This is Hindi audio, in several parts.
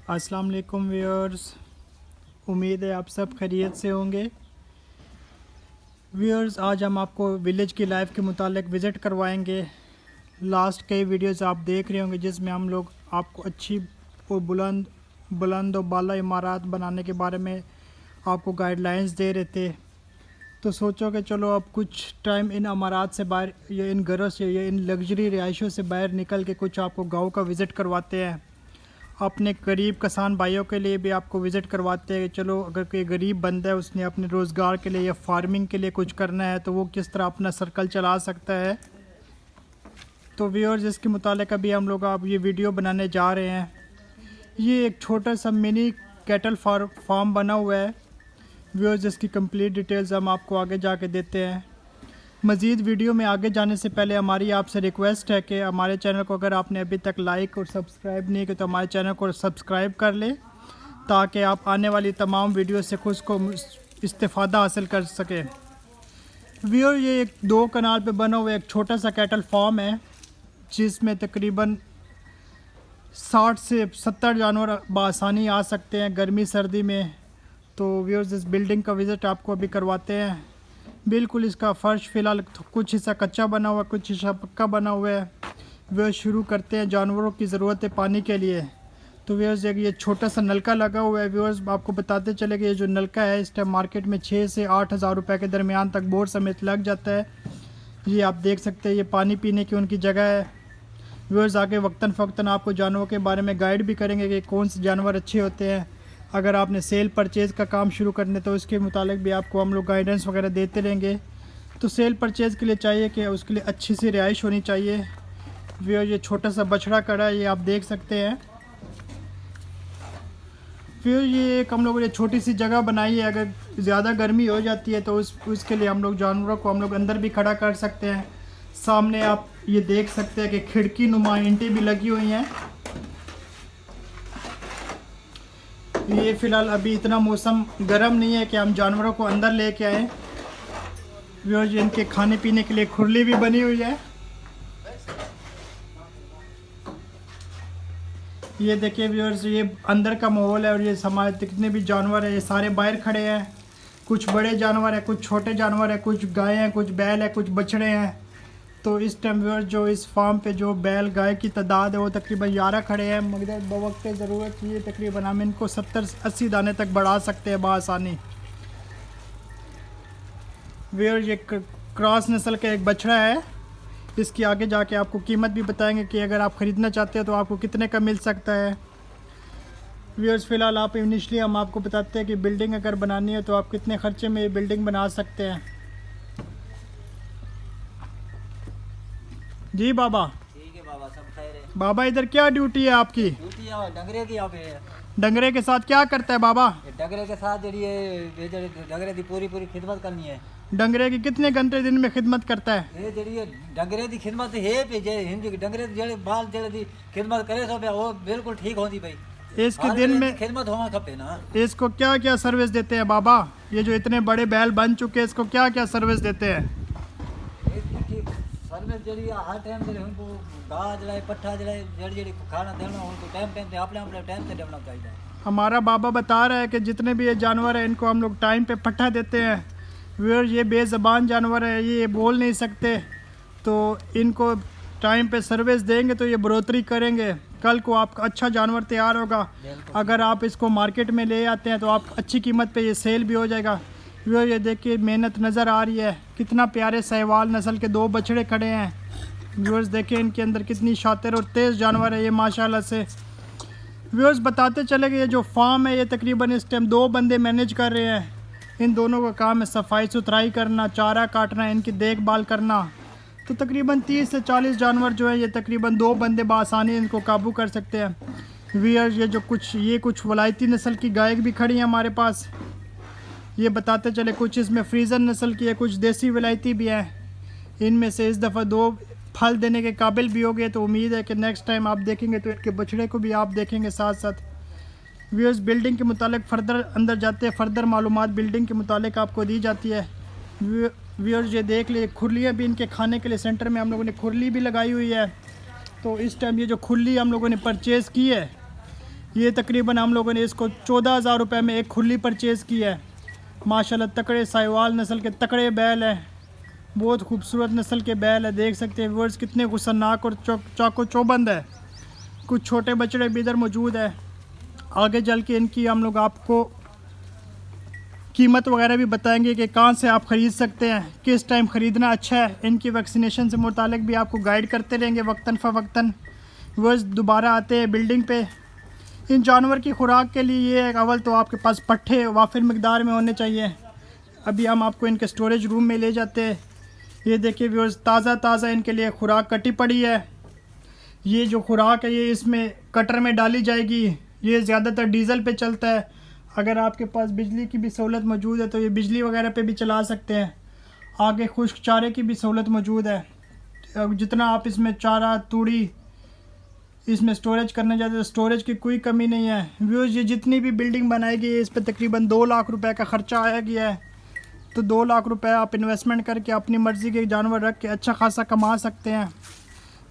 अस्सलाम वालेकुम व्यूअर्स, उम्मीद है आप सब खैरियत से होंगे। व्यूअर्स, आज हम आपको विलेज की लाइफ के मुतालिक विज़िट करवाएंगे। लास्ट कई वीडियोस आप देख रहे होंगे जिसमें हम लोग आपको अच्छी और बुलंद और बाला इमारत बनाने के बारे में आपको गाइडलाइंस दे रहे थे। तो सोचो कि चलो अब कुछ टाइम इन इमारत से बाहर या इन घरों से या इन लग्जरी रिहाइशों से बाहर निकल के कुछ आपको गाँव का विज़िट करवाते हैं। अपने गरीब किसान भाइयों के लिए भी आपको विज़िट करवाते हैं। चलो अगर कोई गरीब बंदा है, उसने अपने रोज़गार के लिए या फार्मिंग के लिए कुछ करना है तो वो किस तरह अपना सर्कल चला सकता है। तो व्यूअर्स, इसके मुतालिक अभी हम लोग आप ये वीडियो बनाने जा रहे हैं। ये एक छोटा सा मिनी कैटल फार्म बना हुआ है। व्यूअर्स, इसकी कंप्लीट डिटेल्स हम आपको आगे जाके देते हैं। मज़ीद वीडियो में आगे जाने से पहले हमारी आपसे रिक्वेस्ट है कि हमारे चैनल को अगर आपने अभी तक लाइक और सब्सक्राइब नहीं किया तो हमारे चैनल को सब्सक्राइब कर लें, ताकि आप आने वाली तमाम वीडियो से खुद को इस्तेफ़ादा हासिल कर सकें। व्यूअर, ये एक 2 कनाल पे बना हुआ एक छोटा सा कैटल फार्म है जिसमें तकरीबन 60 से 70 जानवर बआसानी आ सकते हैं गर्मी सर्दी में। तो व्यूअर्स, इस बिल्डिंग का विज़िट आपको अभी करवाते हैं। बिल्कुल इसका फ़र्श फ़िलहाल कुछ हिस्सा कच्चा बना हुआ है, कुछ हिस्सा पक्का बना हुआ है। व्यूअर्स, शुरू करते हैं। जानवरों की ज़रूरत है पानी के लिए, तो व्यूअर्स ये छोटा सा नलका लगा हुआ है। व्यूअर्स, आपको बताते चले कि ये जो नलका है इस टाइम मार्केट में 6 से 8 हज़ार रुपये के दरमियान तक बोर्ड समेत लग जाता है। ये आप देख सकते हैं, ये पानी पीने की उनकी जगह है। व्यूअर्स, आगे वक्तन फ़क्तन आपको जानवरों के बारे में गाइड भी करेंगे कि कौन से जानवर अच्छे होते हैं। अगर आपने सेल परचेज़ का काम शुरू करने तो उसके मुतालिक भी आपको हम लोग गाइडेंस वगैरह देते रहेंगे। तो सेल परचेज़ के लिए चाहिए कि उसके लिए अच्छी सी रिहाइश होनी चाहिए। व्यूअर्स, ये छोटा सा बछड़ा कड़ा है, ये आप देख सकते हैं। फिर ये एक हम लोगों ने छोटी सी जगह बनाई है। अगर ज़्यादा गर्मी हो जाती है तो उसके लिए हम लोग जानवरों को हम लोग अंदर भी खड़ा कर सकते हैं। सामने आप ये देख सकते हैं कि खिड़की नुमा ईंटें भी लगी हुई हैं। ये फ़िलहाल अभी इतना मौसम गर्म नहीं है कि हम जानवरों को अंदर लेके आएँ। व्यूअर्स, इनके खाने पीने के लिए खुरली भी बनी हुई है। ये देखिए व्यूअर्स, ये अंदर का माहौल है और ये हमारे जितने भी जानवर हैं ये सारे बाहर खड़े हैं। कुछ बड़े जानवर हैं, कुछ छोटे जानवर हैं, कुछ गाय हैं, कुछ बैल हैं, कुछ बछड़े हैं। तो इस टाइम व्यूअर्स, जो इस फार्म पे जो बैल गाय की तादाद है वो तकरीबन 11 खड़े हैं। मगर बवक्त ज़रूरत ये तकरीबन हम इनको 70-80 दाने तक बढ़ा सकते हैं बआसानी। व्यूअर्स, ये क्रॉस नस्ल का एक बछड़ा है। इसकी आगे जाके आपको कीमत भी बताएंगे कि अगर आप ख़रीदना चाहते हैं तो आपको कितने का मिल सकता है। व्यूअर्स, फ़िलहाल आप इनिशली हम आपको बताते हैं कि बिल्डिंग अगर बनानी है तो आप कितने ख़र्चे में ये बिल्डिंग बना सकते हैं। जी बाबा। ठीक है बाबा, सब खैर है। बाबा, इधर क्या ड्यूटी है आपकी? ड्यूटी है डंगरे की। आप डंगरे के साथ क्या करता है बाबा? डंगरे के साथ डंगरे की पूरी खिदमत करनी है। डंगरे की कितने घंटे दिन में खिदमत करता है? ये जड़ी डंगरे की खिदमत है पे जे हिंदी डंगरे जड़े बाल जड़े दी खिदमत करे सो वो बिल्कुल ठीक होती भाई। इसके दिन में खिदमत होना खपे ना। इसको क्या क्या सर्विस देते हैं बाबा? ये जो इतने बड़े बैल बन चुके हैं इसको क्या क्या सर्विस देते हैं? सर्विस जड़ी हर टाइम जड़े उनको घास जड़े पट्ठा जड़े जड़ी खाना देना उनको टाइम पे अपने टाइम से देना चाहिए। हमारा बाबा बता रहा है कि जितने भी ये जानवर हैं इनको हम लोग टाइम पे पट्ठा देते हैं। व्यूअर्स, ये बेज़बान जानवर है, ये बोल नहीं सकते, तो इनको टाइम पे सर्विस देंगे तो ये बढ़ोतरी करेंगे। कल को आपका अच्छा जानवर तैयार होगा। अगर आप इसको मार्केट में ले आते हैं तो आप अच्छी कीमत पे ये सेल भी हो जाएगा। व्यूअर्स, ये देखिए मेहनत नज़र आ रही है। कितना प्यारे सहवाल नस्ल के 2 बछड़े खड़े हैं। व्यूअर्स, देखिए इनके अंदर कितनी शातिर और तेज़ जानवर है ये माशाल्लाह से। व्यूअर्स, बताते चले कि ये जो फार्म है ये तकरीबन इस टाइम 2 बंदे मैनेज कर रहे हैं। इन दोनों का काम है सफाई सुथराई करना, चारा काटना, इनकी देखभाल करना। तो तकरीबन 30 से 40 जानवर जो है ये तकरीबन 2 बंदे बआसानी इनको काबू कर सकते हैं। व्यूअर्स, ये कुछ वलायती नस्ल की गाय भी खड़ी हैं हमारे पास। ये बताते चले कुछ इसमें फ्रीज़न नस्ल की है, कुछ देसी वलायती भी हैं। इनमें से इस दफ़ा 2 फल देने के काबिल भी हो गए, तो उम्मीद है कि नेक्स्ट टाइम आप देखेंगे तो इनके बछड़े को भी आप देखेंगे साथ साथ। व्यूअर्स, बिल्डिंग के मुतालिक फ़र्दर अंदर जाते हैं, फ़र्दर मालूमात बिल्डिंग के मुतालिक आपको दी जाती है। व्यूअर्स, ये देख लिए खुरलियाँ भी इनके खाने के लिए सेंटर में हम लोगों ने खुरली भी लगाई हुई है। तो इस टाइम ये जो खुरली हम लोगों ने परचेज़ की है ये तकरीबन हम लोगों ने इसको 14,000 रुपये में एक खुली परचेज़ की है। माशाल्लाह तकड़े साहिवाल नस्ल के तकड़े बैल हैं, बहुत खूबसूरत नस्ल के बैल है। देख सकते हैं व्यूअर्स कितने खतरनाक और चाको चौबंद है। कुछ छोटे बछड़े भी इधर मौजूद है। आगे चल के इनकी हम लोग आपको कीमत वगैरह भी बताएंगे कि कहाँ से आप ख़रीद सकते हैं, किस टाइम ख़रीदना अच्छा है। इनकी वैक्सीनेशन से मुतालिक भी आपको गाइड करते रहेंगे वक्तन फ़वक्तन। व्यूअर्स दोबारा आते हैं बिल्डिंग पे। इन जानवर की खुराक के लिए ये अव्वल तो आपके पास पट्ठे वाफिर मकदार में होने चाहिए। अभी हम आपको इनके स्टोरेज रूम में ले जाते हैं। ये देखिए व्यूअर्स ताज़ा इनके लिए खुराक कटी पड़ी है। ये जो खुराक है ये इसमें कटर में डाली जाएगी। ये ज़्यादातर डीज़ल पे चलता है। अगर आपके पास बिजली की भी सहूलत मौजूद है तो ये बिजली वगैरह पे भी चला सकते हैं। आगे खुश्क चारे की भी सहूलत मौजूद है। जितना आप इसमें चारा तूड़ी इसमें स्टोरेज करना चाहते हैं तो स्टोरेज की कोई कमी नहीं है। व्यूअर्स ये जितनी भी बिल्डिंग बनाई गई है इस पर तकरीबन 2 लाख रुपए का ख़र्चा आया गया है। तो 2 लाख रुपए आप इन्वेस्टमेंट करके अपनी मर्ज़ी के जानवर रख के अच्छा खासा कमा सकते हैं।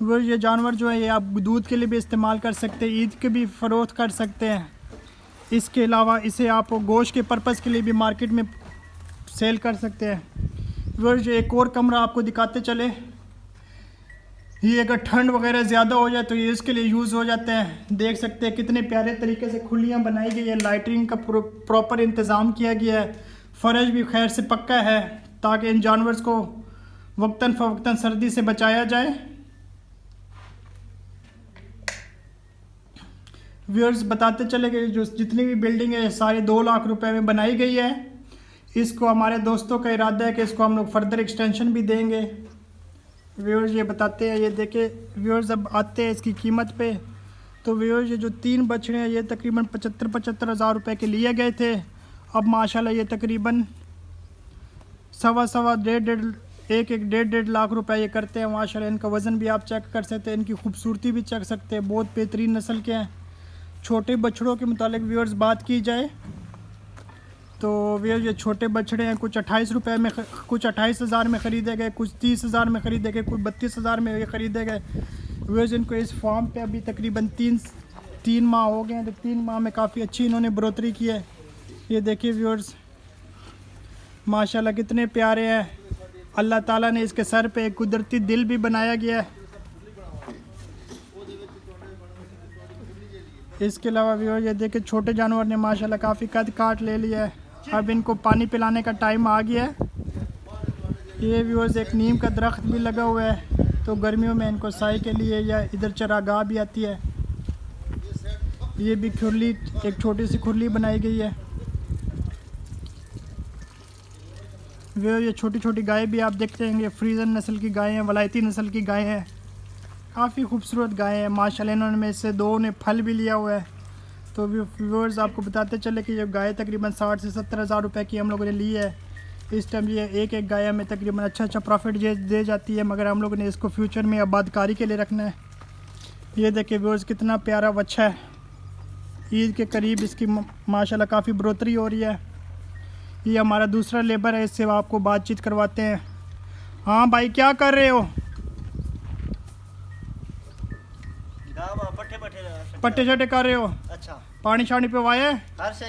व्यूअर्स ये जानवर जो है ये आप दूध के लिए भी इस्तेमाल कर सकते हैं, ईद के भी फ़रोख्त कर सकते हैं। इसके अलावा इसे आप गोश्त के पर्पज़ के लिए भी मार्केट में सेल कर सकते हैं। व्यूअर्स एक और कमरा आपको दिखाते चले। ये अगर ठंड वगैरह ज़्यादा हो जाए तो ये इसके लिए यूज़ हो जाते हैं। देख सकते हैं कितने प्यारे तरीके से खुलियाँ बनाई गई है। लाइटिंग का प्रॉपर इंतज़ाम किया गया है। फ़र्श भी खैर से पक्का है ताकि इन जानवर को वक्तन फ़वक्तन सर्दी से बचाया जाए। व्यूअर्स बताते चले गए जो जितनी भी बिल्डिंग है सारी 2 लाख रुपए में बनाई गई है। इसको हमारे दोस्तों का इरादा है कि इसको हम लोग फर्दर एक्सटेंशन भी देंगे। व्यूअर्स ये बताते हैं, ये देखे व्यूअर्स अब आते हैं इसकी कीमत पे। तो व्यूअर्स ये जो 3 बछड़े हैं ये तकरीबन 75 हज़ार रुपये के लिए गए थे। अब माशाल्लाह ये तकरीबन सवा डेढ़ लाख रुपए ये करते हैं। माशाल्लाह इनका वज़न भी आप चेक कर सकते हैं, इनकी खूबसूरती भी चेक सकते हैं। बहुत बेहतरीन नस्ल के हैं। छोटे बछड़ों के मुतालिक व्यूअर्स बात की जाए तो व्यूअर्स ये छोटे बछड़े हैं। कुछ 28 रुपये में, कुछ 28,000 में ख़रीदे गए, कुछ 30,000 में ख़रीदे गए, कुछ 32,000 में ये ख़रीदे गए। व्यूअर्स इनको इस फार्म पे अभी तकरीबन 3 माह हो गए हैं। तो 3 माह में काफ़ी अच्छी इन्होंने बढ़ोतरी की है। ये देखिए व्यूअर्स माशाल्लाह कितने प्यारे हैं। अल्लाह ताला ने इसके सर पे एक कुदरती दिल भी बनाया गया है। इसके अलावा व्यूअर्स ये देखिए छोटे जानवर ने माशाल्लाह काफ़ी कद काट ले लिया है। अब इनको पानी पिलाने का टाइम आ गया है। ये व्यूअर्स एक नीम का दरख्त भी लगा हुआ है तो गर्मियों में इनको साई के लिए या इधर चरागाह भी आती है। ये भी खुरली, एक छोटी सी खुरली बनाई गई है। व्यूअर्स ये छोटी छोटी गायें भी आप देखते हैं, फ्रीजन नस्ल की गायें हैं, वलायती नस्ल की गायें हैं। काफ़ी खूबसूरत गायें हैं माशाल्लाह। इन्होंने में से 2 ने फल भी लिया हुआ है। तो व्यूअर्स आपको बताते चले कि ये गाय तकरीबन 60 से 70 हज़ार रुपये की हम लोगों ने ली है। इस टाइम ये एक गाय में तकरीबन अच्छा प्रॉफिट दे जाती है, मगर हम लोगों ने इसको फ्यूचर में आबादकारी के लिए रखना है। ये देखिए व्यूअर्स कितना प्यारा बच्चा है। ईद के करीब इसकी माशाल्लाह काफ़ी बढ़ोतरी हो रही है। ये हमारा दूसरा लेबर है, इससे आपको बातचीत करवाते हैं। हाँ भाई क्या कर रहे हो? पट्टे शट्टे कर रहे हो? अच्छा। पानी शानी पिवाए? हर से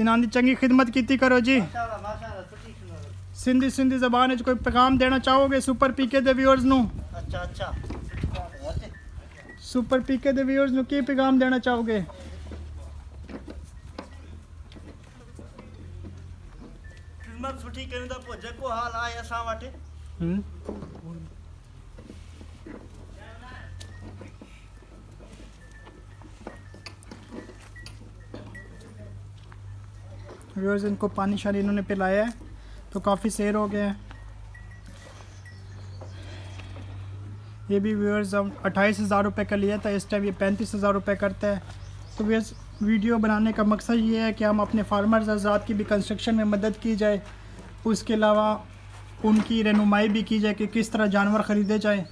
इन्होंने चंगी खिदमत की करो जी। सिंधी ज़बान कोई पैगाम देना चाहोगे सुपर पीके दे व्यूअर्स नू? अच्छा सुपर पीके दे व्यूअर्स नू की पैगाम देना चाहोगे? खिदमत सुठी करिंदा पो जेको हाल आए असां वटि। व्यूअर्स इनको पानी शानी इन्होंने पिलाया है तो काफ़ी सैर हो गए हैं। ये भी व्यूअर्स हम 28 हज़ार रुपये का लिया था, इस टाइम ये 35 हज़ार रुपये करता है। तो व्यूअर्स वीडियो बनाने का मकसद ये है कि हम अपने फार्मर्स आज़ाद की भी कंस्ट्रक्शन में मदद की जाए, उसके अलावा उनकी रहनुमाई भी की जाए कि किस तरह जानवर ख़रीदे जाएँ,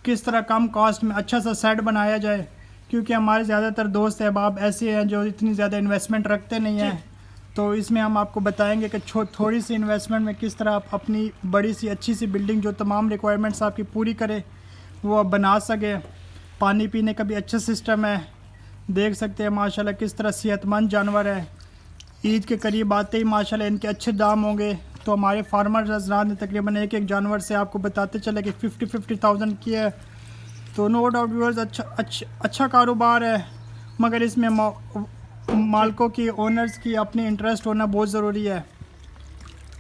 किस तरह कम कॉस्ट में अच्छा सा सेट बनाया जाए। क्योंकि हमारे ज़्यादातर दोस्त अहबाब ऐसे हैं जो इतनी ज़्यादा इन्वेस्टमेंट रखते नहीं हैं। तो इसमें हम आपको बताएंगे कि थोड़ी सी इन्वेस्टमेंट में किस तरह आप अपनी बड़ी सी अच्छी सी बिल्डिंग जो तमाम रिक्वायरमेंट्स आपकी पूरी करे वो आप बना सके। पानी पीने का भी अच्छा सिस्टम है, देख सकते हैं माशाल्लाह किस तरह सेहतमंद जानवर है। ईद के करीब आते ही माशाल्लाह इनके अच्छे दाम होंगे। तो हमारे फार्मर हज़रात ने तकरीबन एक एक जानवर से आपको बताते चले कि 50,000 की है। तो नो डाउट व्यूअर्स अच्छा कारोबार है, मगर इसमें मालिकों की, ओनर्स की अपनी इंटरेस्ट होना बहुत ज़रूरी है।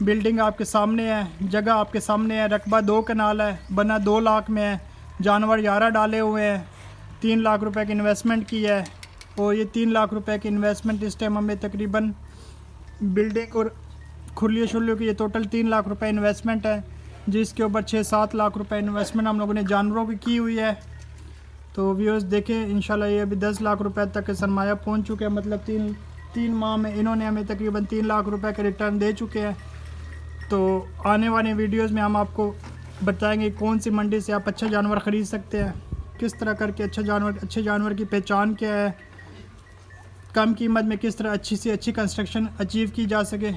बिल्डिंग आपके सामने है, जगह आपके सामने है, रकबा 2 कनाल है, बना 2 लाख में है, जानवर 11 डाले हुए हैं, 3 लाख रुपए की इन्वेस्टमेंट की है। और ये 3 लाख रुपए की इन्वेस्टमेंट इस टाइम हमें तकरीबन बिल्डिंग और खुलियों शुलियों की ये टोटल 3 लाख रुपए इन्वेस्टमेंट है, जिसके ऊपर 6-7 लाख रुपए इन्वेस्टमेंट हम लोगों ने जानवरों की हुई है। तो व्यूअर्स देखें इंशाल्लाह ये अभी 10 लाख रुपए तक सरमाया पहुंच चुके हैं, मतलब तीन माह में इन्होंने हमें तकरीबन 3 लाख रुपए के रिटर्न दे चुके हैं। तो आने वाले वीडियोस में हम आपको बताएंगे कौन सी मंडी से आप अच्छा जानवर ख़रीद सकते हैं, किस तरह करके अच्छे जानवर की पहचान क्या है, कम कीमत में किस तरह अच्छी से अच्छी कंस्ट्रक्शन अचीव की जा सके।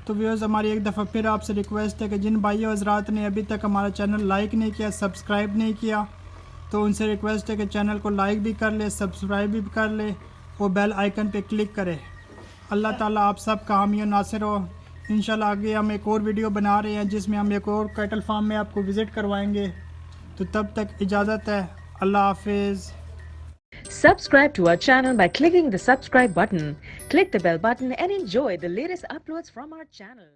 तो व्यूअर्स हमारी एक दफ़ा फिर आपसे रिक्वेस्ट है कि जिन भाइयों हज़रात ने अभी तक हमारा चैनल लाइक नहीं किया, सब्सक्राइब नहीं किया, तो उनसे रिक्वेस्ट है कि चैनल को लाइक भी कर ले, सब्सक्राइब भी कर ले और बेल आइकन पे क्लिक करें। अल्लाह ताला आप सब का हामी और नासिर हो। इंशाल्लाह आगे हम एक और वीडियो बना रहे हैं जिसमें हम एक और कैटल फार्म में आपको विज़िट करवाएंगे। तो तब तक इजाज़त है, अल्लाह हाफिज़। Subscribe to our channel by clicking the subscribe button. Click the bell button and enjoy the latest uploads from our channel.